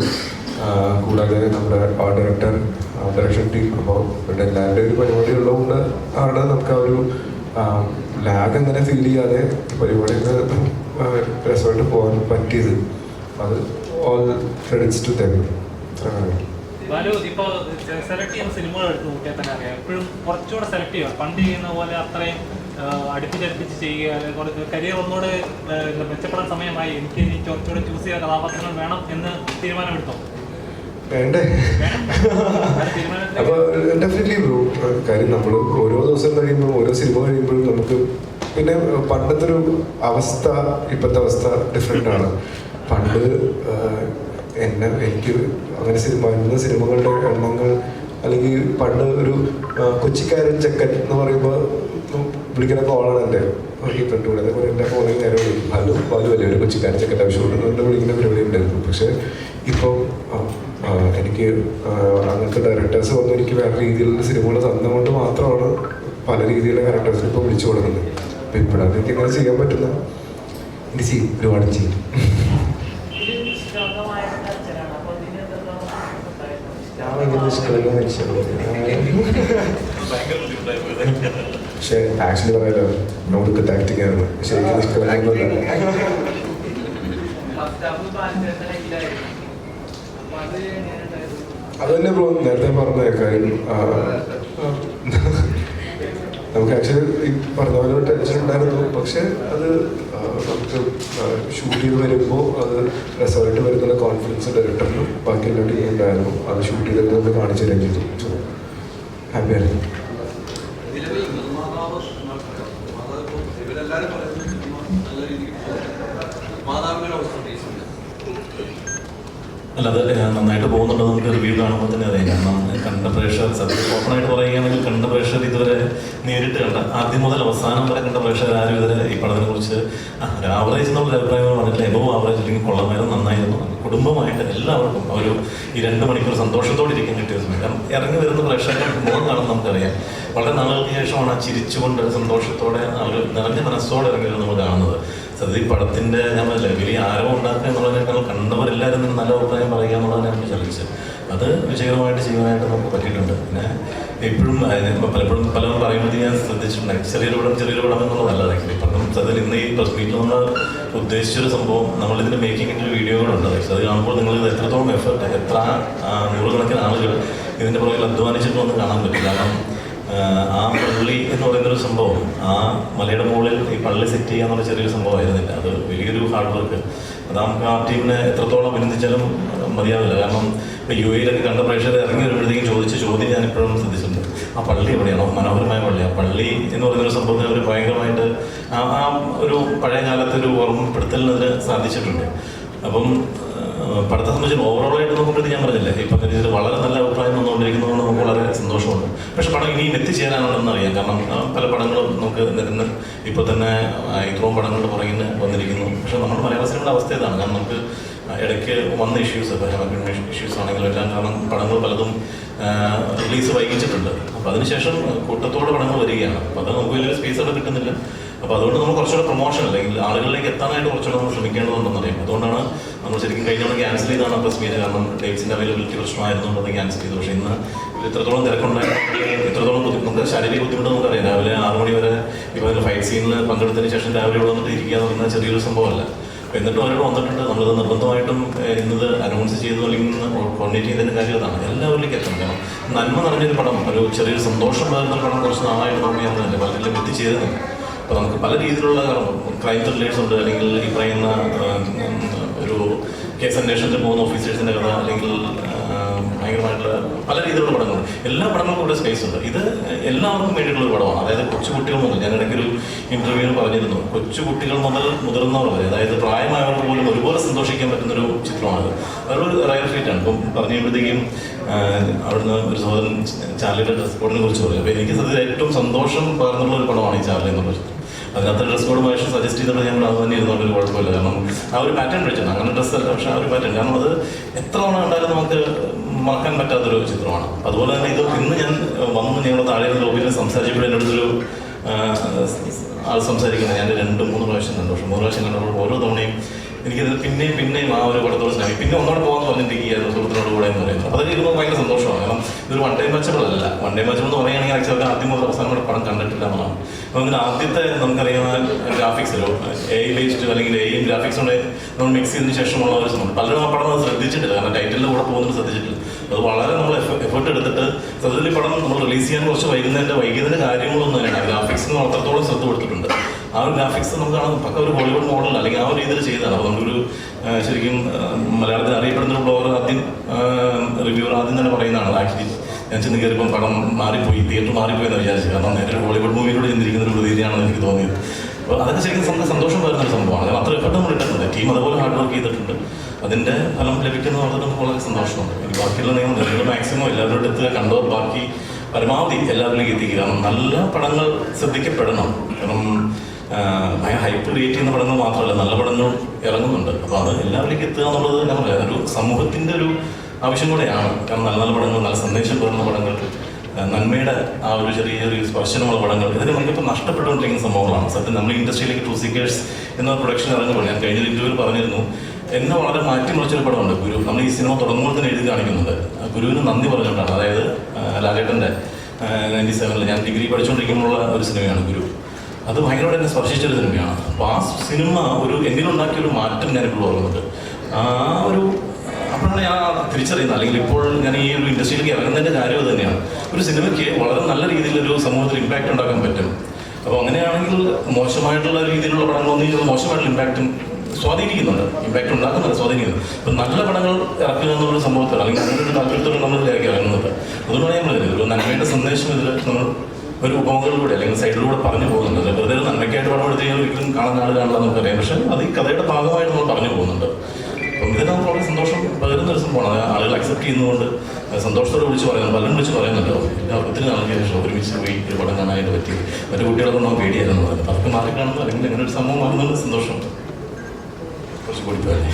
കൂടാതെ നമ്മുടെ ആർട്ട് ഡയറക്ടർ, ഡയറക്ഷൻ ടീം. അപ്പോൾ ഇവിടെ എല്ലാവരുടെയും ഒരു പരിപാടി ഉള്ളതുകൊണ്ട് ആണ് നമുക്ക് ആ ഒരു ലാഗ് അങ്ങനെ ഫീൽ ചെയ്യാതെ പരിപാടിയൊക്കെ രസമായിട്ട് പോകാൻ പറ്റിയത്. അത് all credits to them. Balu, ഇപ്പോൾ സെലക്ട് ചെയ്യുന്ന സിനിമകൾ എടുത്ത് നോക്കിയാൽ തന്നെ അറിയാം, എപ്പോഴും കുറച്ചുകൂടെ സെലക്ട് ചെയ്യുക. പണ്ട് ചെയ്യുന്ന പോലെ അത്രയും അടുപ്പിച്ചടുപ്പിച്ച് ചെയ്യുക, അല്ലെങ്കിൽ കുറച്ച് കരിയർ ഒന്നുകൂടെ മെച്ചപ്പെടാൻ സമയമായി, എനിക്ക് ഇനി കുറച്ചുകൂടെ ചൂസ് ചെയ്ത കഥാപാത്രങ്ങൾ വേണം എന്ന് തീരുമാനമെടുത്തോ? വേണ്ടേ? അപ്പോൾ ഡെഫിനറ്റ്ലി ബ്രോ. കാര്യം നമ്മൾ ഓരോ ദിവസം കഴിയുമ്പോൾ, ഓരോ സിനിമ കഴിയുമ്പോഴും നമുക്ക് പിന്നെ പണ്ടത്തെ ഒരു അവസ്ഥ ഇപ്പോഴത്തെ അവസ്ഥ ഡിഫറെൻ്റ് ആണ്. പണ്ട് എനിക്ക് അങ്ങനെ ഇന്ന സിനിമകളുടെ എണ്ണങ്ങൾ, അല്ലെങ്കിൽ പണ്ട് ഒരു കൊച്ചിക്കാരൻ ചെക്കൻ എന്ന് പറയുമ്പോൾ വിളിക്കുന്ന കോളാണ് എൻ്റെ ഈ ഫ്രണ്ട് കൂടെ. അതേപോലെ എൻ്റെ ഫോണിൽ നേരെ വിളിക്കും, ബാലു അല്ലേ ഒരു കൊച്ചിക്കാരൻ ചെക്കൻ്റെ ആവശ്യമുണ്ട് വിളിക്കുന്ന പരിപാടി ഉണ്ടായിരുന്നു. പക്ഷേ ഇപ്പം എനിക്ക് അങ്ങനത്തെ ഡയറക്ടേഴ്സ് വന്ന് എനിക്ക് വേറെ രീതിയിലുള്ള സിനിമകൾ തന്നുകൊണ്ട് മാത്രമാണ് പല രീതിയിലുള്ള ക്യാരക്ടേഴ്സിന് ഇപ്പോൾ വിളിച്ചു കൊടുക്കുന്നത്. അപ്പം ഇപ്പോഴാണ് എനിക്ക് അങ്ങനെ ചെയ്യാൻ പറ്റുന്നത്. എനിക്ക് ചെയ്യും, ഒരുപാട് ചെയ്യും. ഞാൻ ഭയങ്കര നിഷ്കളങ്ക മനുഷ്യനാണ്. പക്ഷേ ആക്ച്വലി പറയാലോ നമുക്ക് ആക്ടിങ് ആയിരുന്നു. പക്ഷേ എനിക്ക് നിഷ്കളങ്കൊന്നുമില്ല. അത് തന്നെ ബ്രോ നേരത്തെ പറഞ്ഞ കാര്യം. നമുക്ക് ആക്ച്വലി ഈ പറഞ്ഞ പോലെ ടെൻഷൻ ഉണ്ടായിരുന്നു. പക്ഷെ അത് നമുക്ക് ഷൂട്ട് ചെയ്ത് വരുമ്പോൾ അത് രസമായിട്ട് വരുന്ന കോൺഫിഡൻസ് ഡയറക്ടറിനും ബാക്കി എല്ലാ ടീമും ഉണ്ടായിരുന്നു. അത് ഷൂട്ട് ചെയ്തിട്ട് നമ്മൾ കാണിച്ചു തരാൻ ചെയ്തു. സോ ഹാപ്പിയായിരുന്നു. അല്ല, അത് നന്നായിട്ട് പോകുന്നുണ്ടെന്ന് നമുക്ക് റിവ്യൂ കാണുമ്പോൾ തന്നെ അറിയാം. കാരണം കണ്ട പ്രേക്ഷകർ സത്യം ഓപ്പണായിട്ട് പറയുകയാണെങ്കിൽ കണ്ട പ്രേക്ഷകർ ഇതുവരെ നേരിട്ട് കണ്ട ആദ്യം മുതൽ അവസാനം വരെ കണ്ട പ്രേക്ഷകർ ആരും ഇതുവരെ ഈ പടത്തിനെ കുറിച്ച് ഒരു ആവറേജ് എന്നുള്ള അഭിപ്രായങ്ങൾ പറഞ്ഞിട്ടില്ല. എബോ ആവറേജ് അല്ലെങ്കിൽ കൊള്ളമായിരുന്നു, നന്നായിരുന്നു. കുടുംബമായിട്ട് എല്ലാവർക്കും ഒരു ഈ 2 മണിക്കൂർ സന്തോഷത്തോടെ ഇരിക്കാൻ കിട്ടിയ സമയം. കാരണം ഇറങ്ങി വരുന്ന പ്രേക്ഷകർ മുഖം കാണുമ്പോൾ നമുക്കറിയാം വളരെ നാളുകൾക്ക് ശേഷമാണ് ആ ചിരിച്ചുകൊണ്ട് സന്തോഷത്തോടെ അവർ നിറഞ്ഞ മനസ്സോടെ ഇറങ്ങി വരുന്നത് നമ്മൾ കാണുന്നത്. സത്യത്തിൽ ഈ പടത്തിൻ്റെ ഞാൻ പറഞ്ഞില്ല വലിയ ആരവം ഉണ്ടാക്കുക എന്നുള്ളതിനേക്കാൾ കണ്ടവരെല്ലാവരും നല്ല അഭിപ്രായം പറയുക എന്നുള്ളതാണ് നമ്മൾ ചലിച്ചത്. അത് വിജയകരമായിട്ട് ചെയ്യാനായിട്ട് നമുക്ക് പറ്റിയിട്ടുണ്ട്. പിന്നെ എപ്പോഴും പലപ്പോഴും പലരും പറയുമ്പോൾ ഞാൻ ശ്രദ്ധിച്ചിട്ടുണ്ട് ചെറിയൊരു പടം എന്നുള്ളതല്ല. ഇപ്പം സത്യത്തിൽ ഇന്ന് ഈ പ്രസ് മീറ്റിൽ നമ്മൾ ഉദ്ദേശിച്ചൊരു സംഭവം നമ്മളിതിൻ്റെ മേക്കിങ്ങിൻ്റെ ഒരു വീഡിയോകളുണ്ട്. അത് കാണുമ്പോൾ നിങ്ങൾ ഇത് എത്രത്തോളം എഫേർട്ട്, എത്ര നൂറുകണക്കിന് ആളുകൾ ഇതിൻ്റെ പുറകിൽ അധ്വാനിച്ചിട്ടൊന്നും കാണാൻ പറ്റില്ല. കാരണം ആ പള്ളി എന്ന് പറയുന്നൊരു സംഭവം, ആ മലയുടെ മുകളിൽ ഈ പള്ളി സെറ്റ് ചെയ്യുക എന്നുള്ള ചെറിയൊരു സംഭവമായിരുന്നില്ല. അത് വലിയൊരു ഹാർഡ് വർക്ക്. അത് നമുക്ക് ആ ടീമിനെ എത്രത്തോളം അഭിനന്ദിച്ചാലും മതിയാവില്ല. കാരണം ഇപ്പോൾ UAE കണ്ട പ്രേക്ഷകർ ഇറങ്ങി വരുമ്പോഴത്തേക്കും ചോദിച്ച ചോദ്യം ഞാനിപ്പോഴും ശ്രദ്ധിച്ചിട്ടുണ്ട്. ആ പള്ളി എവിടെയാണോ? മനോഹരമായ പള്ളി. ആ പള്ളി എന്ന് പറയുന്നൊരു സംഭവത്തിന് അവർ ഭയങ്കരമായിട്ട് ആ ഒരു പഴയ കാലത്തെ ഒരു ഓർമ്മപ്പെടുത്തലിനതിന് സാധിച്ചിട്ടുണ്ട്. അപ്പം പടത്തെ സംബന്ധിച്ച് ഓവറോളായിട്ട് നോക്കുമ്പോഴത്തേക്ക് ഞാൻ പറഞ്ഞില്ലേ ഇപ്പം ഇതിൽ വളരെ നല്ല അഭിപ്രായം വന്നുകൊണ്ടിരിക്കുന്നതുകൊണ്ട് നമുക്ക് വളരെ സന്തോഷമുണ്ട്. പക്ഷെ പടം ഇനിയും എത്തിച്ചേരാനുണ്ടെന്ന് അറിയാം. കാരണം പല പടങ്ങളും നമുക്ക് ഇന്ന് ഇപ്പോൾ തന്നെ ഇത്രയും പടങ്ങളുടെ പുറകിൽ വന്നിരിക്കുന്നു. പക്ഷെ നമ്മുടെ മലയാള സിനിമയുടെ അവസ്ഥ ഇതാണ്. കാരണം നമുക്ക് ഇടയ്ക്ക് വന്ന ഇഷ്യൂസ്, ഇപ്പോൾ ഇഷ്യൂസ് ആണെങ്കിലും എല്ലാം കാരണം പടങ്ങൾ പലതും റിലീസ് വൈകിച്ചിട്ടുണ്ട്. അപ്പോൾ അതിനുശേഷം കൂട്ടത്തോടെ പടങ്ങൾ വരികയാണ്. അപ്പോൾ അത് നമുക്ക് വലിയൊരു സ്പേസ് അവിടെ കിട്ടുന്നില്ല. അപ്പോൾ അതുകൊണ്ട് നമ്മൾ കുറച്ചുകൂടെ പ്രൊമോഷൻ അല്ലെങ്കിൽ ആളുകളിലേക്ക് എത്താനായിട്ട് കുറച്ചുകൂടെ നമ്മൾ ശ്രമിക്കേണ്ടതുണ്ടെന്ന് അറിയാം. അതുകൊണ്ടാണ് നമ്മൾ ശരിക്കും കഴിഞ്ഞ ക്യാൻസൽ ചെയ്താണ് പ്രസ് മീറ്റ്. കാരണം ഡേറ്റ്സിൻ്റെ അവൈലബിലിറ്റി പ്രശ്നമായിരുന്നുകൊണ്ട് അത് ക്യാൻസൽ ചെയ്തു. പക്ഷേ ഇന്ന് ഇത്രത്തോളം തിരക്കുണ്ടായിട്ട് ഇത്രത്തോളം നമുക്ക് ശാരീരിക ബുദ്ധിമുട്ട് നമുക്കറിയാം. രാവിലെ 6 മണി വരെ ഇപ്പോൾ അതിൻ്റെ ഫൈറ്റ് സീനിൽ പങ്കെടുത്തതിന് ശേഷം രാവിലെ ഇവിടെ വന്നിട്ട് ഇരിക്കുക എന്ന് പറയുന്നത് ചെറിയൊരു സംഭവമല്ല. അപ്പോൾ എന്നിട്ടും അവരോട് വന്നിട്ടുണ്ട്. നമ്മളിത് നിർബന്ധമായിട്ടും ഇന്നത് അനൗൺസ് ചെയ്തു അല്ലെങ്കിൽ കോർഡിനേറ്റ് ചെയ്തതിൻ്റെ കാര്യം അതാണ്. എല്ലാവരിലേക്ക് എത്തണം. കാരണം നന്മ നിറഞ്ഞൊരു പടം, ഒരു ചെറിയൊരു സന്തോഷം പകരുന്ന പടം കുറച്ച് നാളായിട്ട് നമുക്ക് ചെയ്യാൻ പലരിലും എത്തിച്ചേരുന്നില്ല. അപ്പോൾ നമുക്ക് പല രീതിയിലുള്ള ക്രൈം ത്രില്ലേഴ്സ് ഉണ്ട്, അല്ലെങ്കിൽ ഈ പറയുന്ന ഒരു കേസ് അന്വേഷണത്തിൽ പോകുന്ന ഓഫീസേഴ്സിൻ്റെ കഥ, അല്ലെങ്കിൽ ഭയങ്കരമായിട്ടുള്ള പല രീതിയിലുള്ള പടങ്ങളുണ്ട്. എല്ലാ പടങ്ങൾക്കും ഇവിടെ സ്പേസ് ഉണ്ട്. ഇത് എല്ലാവർക്കും വേണ്ടിയിട്ടുള്ള ഒരു പടമാണ്. അതായത് കൊച്ചുകുട്ടികൾ മുതൽ, ഞാൻ ഇടയ്ക്കൊരു ഇൻ്റർവ്യൂവിൽ പറഞ്ഞിരുന്നു, കൊച്ചുകുട്ടികൾ മുതൽ മുതിർന്നവർ വരെ, അതായത് പ്രായമായവർക്ക് പോലും ഒരുപോലെ സന്തോഷിക്കാൻ പറ്റുന്നൊരു ചിത്രമാണത്. അതൊരു റയർ ഫീറ്റാണ്. ഇപ്പം പറഞ്ഞു കഴിയുമ്പോഴത്തേക്കും അവിടുന്ന് ഒരു സഹോദരൻ ചാർലിയുടെ ഡ്രസ് കോഡിനെ കുറിച്ച് പറയും. അപ്പോൾ എനിക്ക് സത്യത്തിൽ ഏറ്റവും സന്തോഷം പകർന്നുള്ള ഒരു പടമാണ് ഈ ചാർലി എന്നുള്ള ചിത്രം. അതിനകത്ത് ഡ്രസ് കോഡ് മഹേഷ് സജസ്റ്റ് ചെയ്തിട്ട് ഞങ്ങൾ അത് തന്നെ ഇരുന്നോണ്ടൊരു കുഴപ്പമില്ല. കാരണം ആ ഒരു പാറ്റേൺ വെച്ചാണ്, അങ്ങനെ ഡ്രസ്സല്ല, പക്ഷേ ആ ഒരു പാറ്റേൺ, കാരണം അത് എത്ര തവണ കണ്ടാലും നമുക്ക് മറക്കാൻ പറ്റാത്തൊരു ചിത്രമാണ്. അതുപോലെ തന്നെ ഇത് ഇന്ന് ഞാൻ വന്ന് ഞങ്ങൾ താഴെ ലോബിയിൽ സംസാരിച്ചപ്പോൾ എൻ്റെ അടുത്തൊരു ആൾ സംസാരിക്കുന്നത് ഞാൻ 2-3 പ്രാവശ്യം കണ്ടു. പക്ഷേ 3 പ്രാവശ്യം കണ്ടപ്പോൾ ഓരോ തവണയും എനിക്കത് പിന്നെയും ആ ഒരു പടത്തോട് സ്നേഹം, പിന്നെ ഒന്നോടെ പോകാമെന്ന് പറഞ്ഞിട്ടിരിക്കുകയായിരുന്നു സുഹൃത്തിനോട് കൂടെ എന്ന് പറയുന്നത്. അപ്പോൾ അതൊക്കെ ഇരുന്നത് ഭയങ്കര സന്തോഷമാണ്. കാരണം ഇതൊരു വൺ ടൈം വാച്ചബിൾ അല്ല. വൺ ടൈം വാച്ചബിൾ എന്ന് പറയുകയാണെങ്കിൽ ആക്ച്വലി ആദ്യം മുതൽ അവസാനം കൂടെ പടം കണ്ടിട്ടില്ല എന്നാണ്. അപ്പോൾ അതിന് ആദ്യത്തെ നമുക്കറിയാവുന്ന ഗ്രാഫിക്സിലോ AI ബേസ്ഡ് അല്ലെങ്കിൽ AI ഗ്രാഫിക്സോടെ നമ്മൾ മിക്സ് ചെയ്തതിന് ശേഷമുള്ള ഒരു സംഭവം പലരും ആ പടം അത് ശ്രദ്ധിച്ചിട്ടില്ല. കാരണം ടൈറ്റിലിൻ്റെ കൂടെ പോകുന്നത് ശ്രദ്ധിച്ചിട്ടില്ല. അത് വളരെ നമ്മൾ എഫേർട്ട് എടുത്തിട്ട് സത്യത്തിൽ പടം നമ്മൾ റിലീസ് ചെയ്യാൻ കുറച്ച് വൈകിയതിൻ്റെ കാര്യങ്ങളൊന്നും തന്നെയാണ്. ഗ്രാഫിക്സിന് അത്രത്തോളം ശ്രദ്ധ കൊടുത്തിട്ടുണ്ട്. ആ ഒരു ഗ്രാഫിക്സ് നമുക്ക് കാണാൻ പക്ക ഒരു ഹോളിവുഡ് മോഡൽ അല്ലെങ്കിൽ ആ ഒരു രീതിയിൽ ചെയ്തതാണ്. അപ്പോൾ നമുക്കൊരു ശരിക്കും മലയാളത്തിൽ അറിയപ്പെടുന്ന ഒരു ബ്ലോഗർ റിവ്യൂർ ആദ്യം തന്നെ പറയുന്നതാണ് ആക്ച്വലി ഞാൻ ചെന്ന് കയറിയപ്പം പടം മാറിപ്പോയി, തിയേറ്റർ മാറിപ്പോയി എന്ന് വിചാരിച്ചു. കാരണം നേരെ ഒരു ഹോളിവുഡ് മൂവിയിലൂടെ ചെന്നിരിക്കുന്ന ഒരു പ്രതീതിയാണെന്ന് എനിക്ക് തോന്നിയത്. അപ്പോൾ അതൊക്കെ ശരിക്കും നമുക്ക് സന്തോഷം വരുന്നൊരു സംഭവമാണ്. കാരണം അത്ര എഫർട്ട് നമ്മൾ ഇട്ടിട്ടുണ്ട്. ടീം അതുപോലെ ഹാർഡ് വർക്ക് ചെയ്തിട്ടുണ്ട്. അതിൻ്റെ ഫലം ലഭിക്കുന്നത് നമുക്ക് വളരെ സന്തോഷമുണ്ട്. എനിക്ക് ബാക്കിയുള്ള നിങ്ങൾ മാക്സിമം എല്ലാവരോടും എത്തുക, കണ്ടവർ ബാക്കി പരമാവധി എല്ലാവരിലേക്ക് എത്തിക്കുക. കാരണം നല്ല പടങ്ങൾ ശ്രദ്ധിക്കപ്പെടണം. കാരണം ഭയങ്കര ഹൈപ്പ് ക്രിയേറ്റ് ചെയ്യുന്ന പടങ്ങൾ മാത്രമല്ല, നല്ല പടങ്ങൾ ഇറങ്ങുന്നുണ്ട്. അപ്പോൾ അത് എല്ലാവരിലേക്ക് എത്തുക എന്നുള്ളത് എന്താ പറയുക, ഒരു സമൂഹത്തിൻ്റെ ഒരു ആവശ്യം കൂടെയാണ്. കാരണം നല്ല നല്ല പടങ്ങൾ, നല്ല സന്ദേശം പകർന്ന പടങ്ങൾ, നന്മയുടെ ആ ഒരു ചെറിയൊരു സ്പർശനമുള്ള പടങ്ങൾ, ഇതൊക്കെ നമുക്കിപ്പോൾ നഷ്ടപ്പെട്ടുകൊണ്ടിരിക്കുന്ന സംഭവങ്ങളാണ്. സത്യം നമ്മൾ ഇൻഡസ്ട്രിയിലേക്ക് ട്രൂ സീക്കേഴ്സ് എന്ന പ്രൊഡക്ഷൻ ഇറങ്ങുമ്പോൾ ഞാൻ കഴിഞ്ഞ ഇന്റർവ്യൂവിൽ പറഞ്ഞിരുന്നു, എന്നെ വളരെ മാറ്റിമറിച്ചൊരു പടമുണ്ട് ഗുരു. നമ്മൾ ഈ സിനിമ തുടങ്ങുമ്പോൾ തന്നെ എഴുതി കാണിക്കുന്നുണ്ട്. ഗുരുവിന് നന്ദി പറഞ്ഞുകൊണ്ടാണ്. അതായത് ലാലേട്ടൻ്റെ 97 ഞാൻ ഡിഗ്രി പഠിച്ചുകൊണ്ടിരിക്കുമ്പോഴുള്ള ഒരു സിനിമയാണ് ഗുരു. അത് ഭയങ്കരമായിട്ട് എന്നെ സ്പർശിച്ചൊരു സിനിമയാണ്. അപ്പോൾ ആ സിനിമ ഒരു എന്നിലുണ്ടാക്കിയൊരു മാറ്റം ഞാനിപ്പോൾ ഓർക്കുന്നുണ്ട്. ആ ഒരു അപ്പോഴാണ് ഞാൻ തിരിച്ചറിയുന്നത്. അല്ലെങ്കിൽ ഇപ്പോൾ ഞാൻ ഈ ഒരു ഇൻഡസ്ട്രിയിലേക്ക് ഇറങ്ങുന്നതിൻ്റെ കാര്യം അത് തന്നെയാണ്. ഒരു സിനിമയ്ക്ക് വളരെ നല്ല രീതിയിലൊരു സമൂഹത്തിൽ ഇമ്പാക്റ്റ് ഉണ്ടാക്കാൻ പറ്റും. അപ്പോൾ അങ്ങനെയാണെങ്കിൽ മോശമായിട്ടുള്ള രീതിയിലുള്ള പടങ്ങളൊന്നും മോശമായിട്ടുള്ള ഇമ്പാക്റ്റും സ്വാധീനിക്കുന്നുണ്ട്. ഇമ്പാക്റ്റ് ഉണ്ടാക്കുന്നുണ്ട്, സ്വാധീനിക്കുന്നുണ്ട്. ഇപ്പം നല്ല പടങ്ങൾ ഇറക്കുക എന്നുള്ള സംഭവത്തിൽ അല്ലെങ്കിൽ അങ്ങനൊരു താല്പര്യത്തോടെ നമ്മൾ ഇതിലേക്ക് ഇറങ്ങുന്നത്. അതുകൊണ്ടാണ് ഞാൻ പറയുന്നത് ഒരു നന്മയുടെ സന്ദേശം ഇതിൽ നമ്മൾ ഒരു ഉപമുഖങ്ങളിലൂടെ അല്ലെങ്കിൽ സൈഡിലൂടെ പറഞ്ഞു പോകുന്നുണ്ട്. വെറുതെ നന്മയ്ക്കായിട്ട് പടം എടുത്ത് കഴിഞ്ഞാൽ ഒരിക്കലും കാണുന്ന ആൾ കാണില്ല നമുക്കറിയാം. പക്ഷേ അത് ഈ കഥയുടെ ഭാഗമായിട്ട് നമ്മൾ പറഞ്ഞു പോകുന്നുണ്ട്. അപ്പം ഇതിന് നമുക്ക് വളരെ സന്തോഷം പകരുന്ന ഒരു സംഭവമാണ്. ആളുകൾ അക്സെപ്റ്റ് ചെയ്യുന്നതുകൊണ്ട് സന്തോഷത്തോടെ വിളിച്ച് പറയുന്നത്, പലരും വിളിച്ച് പറയുന്നുണ്ടോ ഒത്തിരി നാൾക്ക് ശേഷം ഒരുമിച്ച് പോയി ഒരു പടം കാണാനായിട്ട് പറ്റി. മറ്റു കുട്ടികളൊക്കെ നമുക്ക് പേടിയായിരുന്നു. അതൊക്കെ മാറി കാണുന്നത് അല്ലെങ്കിൽ അങ്ങനെ ഒരു സംഭവം മാറുന്നത് സന്തോഷം. കുറച്ച് കൂടി പോയല്ലേ.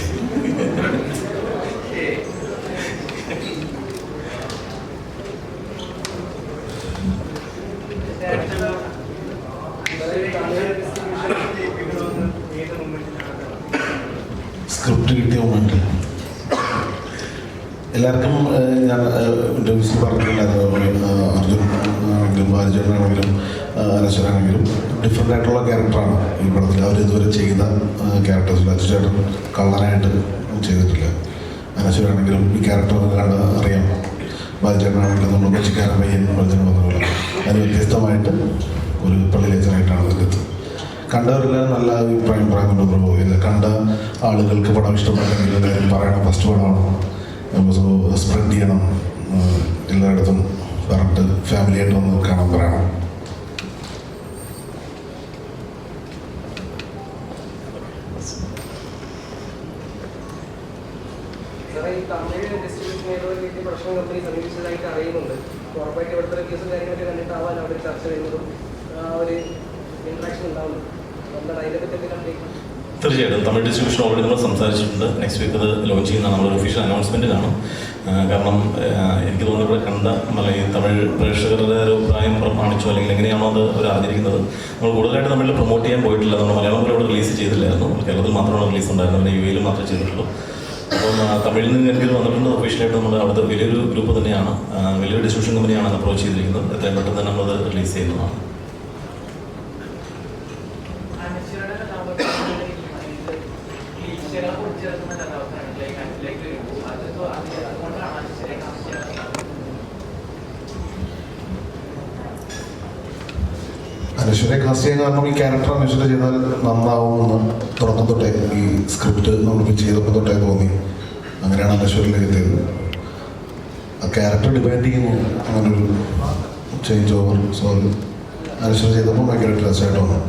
സ്ക്രിപ്റ്റ് കിട്ടിയ മൊമെന്റ് എല്ലാവർക്കും ഞാൻ ഇന്റർവ്യൂസിൽ പറഞ്ഞിട്ടുണ്ടായിരുന്നു. അർജുൻ ബാലചേട്ടനാണെങ്കിലും അനശ്വരാണെങ്കിലും ഡിഫറെൻ്റ് ആയിട്ടുള്ള ക്യാരക്ടറാണ് ഈ പടത്തിൽ അവർ ഇതുവരെ ചെയ്യുന്ന ക്യാരക്ടേഴ്സിൽ. അർജുൻ ചേട്ടൻ കള്ളനായിട്ട് ചെയ്തിട്ടില്ല. അനശ്വരാണെങ്കിലും ഈ ക്യാരക്ടർ കണ്ട് അറിയാം. ബാലചേട്ടനാണെങ്കിലും നമ്മൾ കൊച്ചിക്കാരൻ പയ്യൻ പറഞ്ഞ പോലെ അതിന് വ്യത്യസ്തമായിട്ട് ഒരു പള്ളിയിലേച്ചനായിട്ടാണ് ഇതിലെത്തുന്നത്. കണ്ടവരെല്ലാം നല്ല അഭിപ്രായം പറയുന്നുണ്ട്. പോയില്ല കണ്ട ആളുകൾക്ക് പടം ഇഷ്ടപ്പെട്ടെങ്കിൽ എല്ലാവരും പറയണം ഫസ്റ്റ് പടമാണ്, സ്പ്രെഡ് ചെയ്യണം, എല്ലായിടത്തും പറഞ്ഞിട്ട് ഫാമിലിയായിട്ട് വന്ന് കാണാൻ പറയണം. ഈ തമിഴ് ഡിസ്ട്രിബ്യൂഷൻ പ്രൊഡക്ഷൻ കമ്പനി സമീപിച്ചതായിട്ട് അറിയുന്നുണ്ട്. ഉറപ്പായിട്ട് ഇവിടുത്തെ റിവ്യൂസും കാര്യങ്ങളൊക്കെ കണ്ടിട്ടാവാൻ അവർ ചർച്ച ചെയ്യുന്നതും ഒരു ഇൻട്രാക്ഷൻ ഉണ്ടാവുന്നു. എന്താണ് അതിനെപ്പറ്റി എന്തെങ്കിലും? തീർച്ചയായിട്ടും തമിഴ് ഡിസ്ട്രിബ്യൂഷൻ ഓൾറെഡി നമ്മൾ സംസാരിച്ചിട്ടുണ്ട്. നെക്സ്റ്റ് വീക്ക് അത് ലോഞ്ച് ചെയ്യുന്ന നമ്മളൊരു ഒഫീഷ്യൽ അനൗൺസ്മെൻറ്റ് കാണും. കാരണം എനിക്ക് തോന്നുന്നു ഇവിടെ കണ്ട ഈ തമിഴ് പ്രേക്ഷകരുടെ ഒരു പ്രായം പ്രമാണിച്ചോ അല്ലെങ്കിൽ എങ്ങനെയാണോ അത് അവർ അറിഞ്ഞിരിക്കുന്നത്. നമ്മൾ കൂടുതലായിട്ട് തമിഴിൽ പ്രൊമോട്ട് ചെയ്യാൻ പോയിട്ടില്ല. നമ്മൾ മലയാളം ഇവിടെ റിലീസ് ചെയ്തില്ലായിരുന്നു. കേരളത്തിൽ മാത്രമാണ് റിലീസ് ഉണ്ടായിരുന്നത്. പിന്നെ UAE മാത്രമേ ചെയ്തിട്ടുള്ളൂ. അപ്പം തമിഴിൽ നിന്ന് എനിക്ക് വന്നിട്ടുണ്ട്. ഒഫീഷ്യലായിട്ട് നമ്മൾ അവിടുത്തെ വലിയൊരു ഗ്രൂപ്പ് തന്നെയാണ്, വലിയൊരു ഡിസ്ട്രിബ്യൂഷൻ കമ്പനിയാണ് അപ്രോച്ച് ചെയ്തിരിക്കുന്നത്. എത്രയും പെട്ടെന്ന് തന്നെ നമ്മളത് റിലീസ് ചെയ്യുന്നതാണ്. അനശ്വരെ കാസ്റ്റ് ചെയ്യാൻ കാരണം ഈ ക്യാരക്ടർ അനശ്വര ചെയ്താൽ നന്നാവുമെന്ന് തുടക്കം തൊട്ടേ ഈ സ്ക്രിപ്റ്റ് നമ്മൾ ചെയ്തപ്പോൾ തൊട്ടേ തോന്നി. അങ്ങനെയാണ് അനശ്വരയിലേക്ക് എത്തിയത്. ആ ക്യാരക്ടർ ഡിമാൻഡ് ചെയ്യുന്നു അങ്ങനൊരു ചേഞ്ച് ഓവർ. സോ അത് അനശ്വര ചെയ്തപ്പോൾ ഭയങ്കര രസമായിട്ട് വന്നു.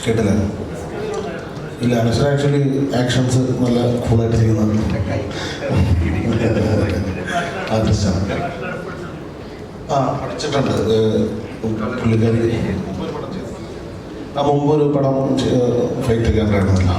കേട്ടില്ല? ഇല്ല, അനശ്വര ആക്ച്വലി ആക്ഷൻസ് നല്ല കൂളായിട്ട് ചെയ്യുന്നതാണ്. ആർട്ടിസ്റ്റാണ്. പഠിച്ചിട്ടുണ്ട് പുള്ളിക്കാരി. മുമ്പ് ഒരു പടം ഫൈറ്റ് ക്യാമറ ആയിരുന്നില്ല.